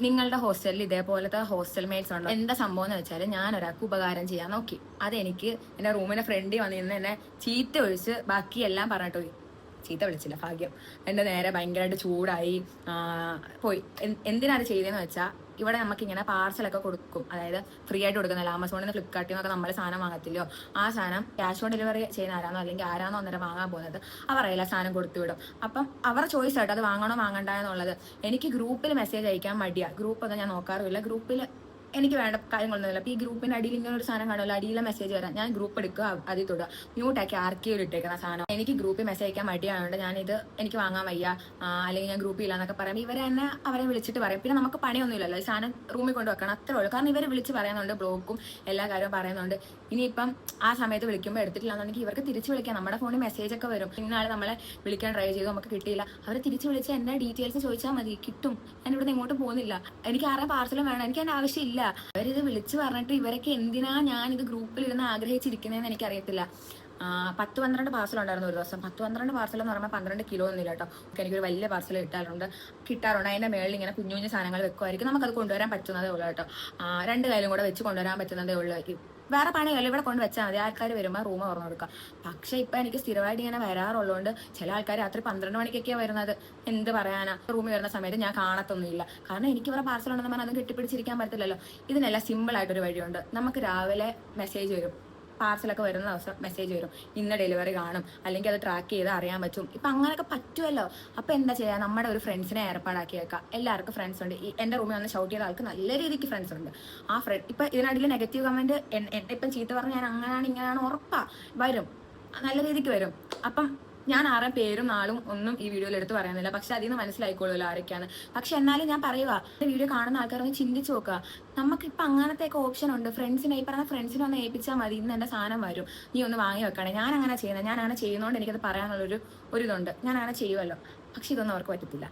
നിങ്ങളുടെ ഹോസ്റ്റലിൽ ഇതേപോലത്തെ ഹോസ്റ്റൽ മേറ്റ്സ് ഉണ്ടോ? എന്താ സംഭവം എന്ന് വെച്ചാൽ ഞാൻ ഒരാൾക്ക് ഉപകാരം ചെയ്യാൻ നോക്കി. അതെനിക്ക് എന്റെ റൂമിന്റെ ഫ്രണ്ടിൽ വന്നിരുന്ന് എന്നെ ചീത്ത ഒഴിച്ച് ബാക്കിയെല്ലാം പറഞ്ഞിട്ട് പോയി. ചീത്ത വിളിച്ചില്ല, ഭാഗ്യം. എന്റെ നേരെ ഭയങ്കരമായിട്ട് ചൂടായി പോയി. എന്തിനാണ് ചെയ്തതെന്ന് വെച്ചാൽ, ഇവിടെ നമുക്ക് ഇങ്ങനെ പാർസലൊക്കെ കൊടുക്കും, അതായത് ഫ്രീ ആയിട്ട് കൊടുക്കുന്നില്ല. ആമസോണിൽ നിന്ന് ഫ്ലിപ്കാർട്ടിൽ നിന്നൊക്കെ നമ്മൾ സാധനം വാങ്ങത്തില്ലയോ, ആ സാധനം ക്യാഷ് ഓൺ ഡെലിവറി ചെയ്യുന്ന ആരാന്നോ അല്ലെങ്കിൽ ആരാന്നോ അന്നേരം വാങ്ങാൻ പോകുന്നത് അവരല്ല സാധനം കൊടുത്തു വിടും. അപ്പം അവരുടെ ചോയ്സ് ആയിട്ട് അത് വാങ്ങണോ വാങ്ങണ്ട എന്നുള്ളത്. എനിക്ക് ഗ്രൂപ്പിൽ മെസ്സേജ് അയക്കാൻ മടിയാ. ഗ്രൂപ്പൊന്നും ഞാൻ നോക്കാറുമില്ല. ഗ്രൂപ്പിൽ എനിക്ക് വേണ്ട കാര്യങ്ങളൊന്നുമില്ല. അപ്പോൾ ഈ ഗ്രൂപ്പിന്റെ അടിയിൽ ഇങ്ങനെ ഒരു സാധനം കാണുമല്ലോ, അടിയിലെ മെസ്സേജ് വരാം. ഞാൻ ഗ്രൂപ്പ് എടുക്കുക, അതിൽ തൊടുക, മ്യൂട്ടാക്കി ആർക്കൈവിൽ ഇട്ടേക്കുന്ന സാധനം. എനിക്ക് ഗ്രൂപ്പിൽ മെസ്സേജ് അയക്കാൻ മടിയായതുകൊണ്ട് ഞാനിത് എനിക്ക് വാങ്ങാൻ വയ്യ, അല്ലെങ്കിൽ ഞാൻ ഗ്രൂപ്പിൽ ഇല്ലാന്നൊക്കെ പറയുമ്പോൾ ഇവരെ തന്നെ അവരെ വിളിച്ചിട്ട് പറയും. പിന്നെ നമുക്ക് പണിയൊന്നുമില്ലല്ലോ, ഈ സാധനം റൂമിൽ കൊണ്ട് വെക്കണം, അത്രേ ഉള്ളൂ. കാരണം ഇവരെ വിളിച്ച് പറയുന്നുണ്ട്, ബ്ലോക്കും എല്ലാ കാര്യവും പറയുന്നുണ്ട്. ഇനിയിപ്പം ആ സമയത്ത് വിളിക്കുമ്പോൾ എടുത്തിട്ടില്ലാന്നുണ്ടെങ്കിൽ ഇവർക്ക് തിരിച്ച് വിളിക്കാം. നമ്മുടെ ഫോണിൽ മെസ്സേജ് ഒക്കെ വരും. ഇന്നാളെ നമ്മളെ വിളിക്കാൻ ട്രൈ ചെയ്തു, നമുക്ക് കിട്ടിയില്ല. അവർ തിരിച്ച് വിളിച്ച് എന്റെ ഡീറ്റെയിൽസ് ചോദിച്ചാൽ മതി, കിട്ടും. ഞാൻ ഇവിടെ ഇങ്ങോട്ട് പോകുന്നില്ല, എനിക്ക് ആരുടെ പാർസലും വേണം, എനിക്ക് അതിന്റെ ആവശ്യമില്ല. അവരിത് വിളിച്ച് പറഞ്ഞിട്ട് ഇവരൊക്കെ എന്തിനാ ഞാൻ ഇത് ഗ്രൂപ്പിലിരുന്ന് ആഗ്രഹിച്ചിരിക്കുന്നതെന്ന് എനിക്കറിയത്തില്ല. 10-12 പാർസൽ ഉണ്ടായിരുന്നു ഒരു ദിവസം. 10-12 പാർസൽ എന്ന് പറയുമ്പോൾ 12 കിലോ ഒന്നുമില്ല കേട്ടോ. എനിക്കൊരു വലിയ പാർസൽ കിട്ടാറുണ്ട്. അതിന്റെ മേളിൽ ഇങ്ങനെ കുഞ്ഞു കുഞ്ഞു സാധനങ്ങൾ വെക്കുമായിരിക്കും. നമുക്കത് കൊണ്ടുവരാൻ പറ്റുന്നതേ ഉള്ളൂ കേട്ടോ. 2 കാര്യം കൂടെ വെച്ച് കൊണ്ടുവരാൻ പറ്റുന്നതേ ഉള്ളൂ. വേറെ പണിയല്ല, ഇവിടെ കൊണ്ട് വെച്ചാൽ മതി. ആൾക്കാർ വരുമ്പോൾ റൂം തുറന്നു കൊടുക്കാം. പക്ഷെ ഇപ്പൊ എനിക്ക് സ്ഥിരമായിട്ട് ഇങ്ങനെ വരാറുള്ളതുകൊണ്ട് ചില ആൾക്കാർ രാത്രി 12 മണിക്കൊക്കെയാണ് വരുന്നത്. എന്ത് പറയാനാ, റൂമിൽ വരുന്ന സമയത്ത് ഞാൻ കാണത്തൊന്നുമില്ല. കാരണം എനിക്ക് ഇവിടെ പാർസൽ ഉണ്ടെന്ന് പറഞ്ഞാൽ അതും കെട്ടിപ്പിടിച്ചിരിക്കാൻ പറ്റില്ലല്ലോ. ഇതിനെല്ലാം സിമ്പിൾ ആയിട്ടൊരു വഴിയുണ്ട്. നമുക്ക് രാവിലെ മെസ്സേജ് വരും, പാർസലൊക്കെ വരുന്ന ദിവസം മെസ്സേജ് വരും, ഇന്ന് ഡെലിവറി കാണും, അല്ലെങ്കിൽ അത് ട്രാക്ക് ചെയ്ത് അറിയാൻ പറ്റും. ഇപ്പൊ അങ്ങനെയൊക്കെ പറ്റുമല്ലോ. അപ്പൊ എന്താ ചെയ്യാ, നമ്മുടെ ഒരു ഫ്രണ്ട്സിനെ ഏർപ്പാടാക്കിയേക്കാം. എല്ലാവർക്കും ഫ്രണ്ട്സ് ഉണ്ട്. എന്റെ റൂമിൽ വന്ന് ഷൗട്ട് ചെയ്ത ആൾക്ക് നല്ല രീതിക്ക് ഫ്രണ്ട്സ് ഉണ്ട്. ആ ഫ്രണ്ട് ഇപ്പൊ ഇതിനടിയിൽ നെഗറ്റീവ് കമന്റ് എന്നെ ഇപ്പം ചീത്ത പറഞ്ഞ് ഞാൻ അങ്ങനെയാണ് ഇങ്ങനെയാണ് ഉറപ്പാ വരും, നല്ല രീതിക്ക് വരും. അപ്പം ഞാൻ ആരുടെ പേരും നാളും ഒന്നും ഈ വീഡിയോയിൽ എടുത്ത് പറയുന്നില്ല. പക്ഷെ അതിൽ നിന്ന് മനസ്സിലായിക്കോളൂല്ലോ ആരൊക്കെയാണ്. പക്ഷെ എന്നാലും ഞാൻ പറയുക, വീഡിയോ കാണുന്ന ആൾക്കാരൊന്ന് ചിന്തിച്ചു നോക്കുക. നമുക്കിപ്പോൾ അങ്ങനത്തെയൊക്കെ ഓപ്ഷൻ ഉണ്ട്. ഫ്രണ്ട്സിനെ, ഈ പറഞ്ഞ ഫ്രണ്ട്സിനെ ഒന്ന് ഏൽപ്പിച്ചാൽ മതി, ഇന്ന് എൻ്റെ സാധനം വരും, നീ ഒന്ന് വാങ്ങി വെക്കണേ. ഞാൻ അങ്ങനെ ചെയ്യുന്നത്, ഞാൻ അങ്ങനെ ചെയ്യുന്നതുകൊണ്ട് എനിക്കത് പറയാനുള്ളൊരു ഇതുണ്ട്. ഞാൻ അങ്ങനെ ചെയ്യുമല്ലോ. പക്ഷെ ഇതൊന്നും അവർക്ക് പറ്റത്തില്ല.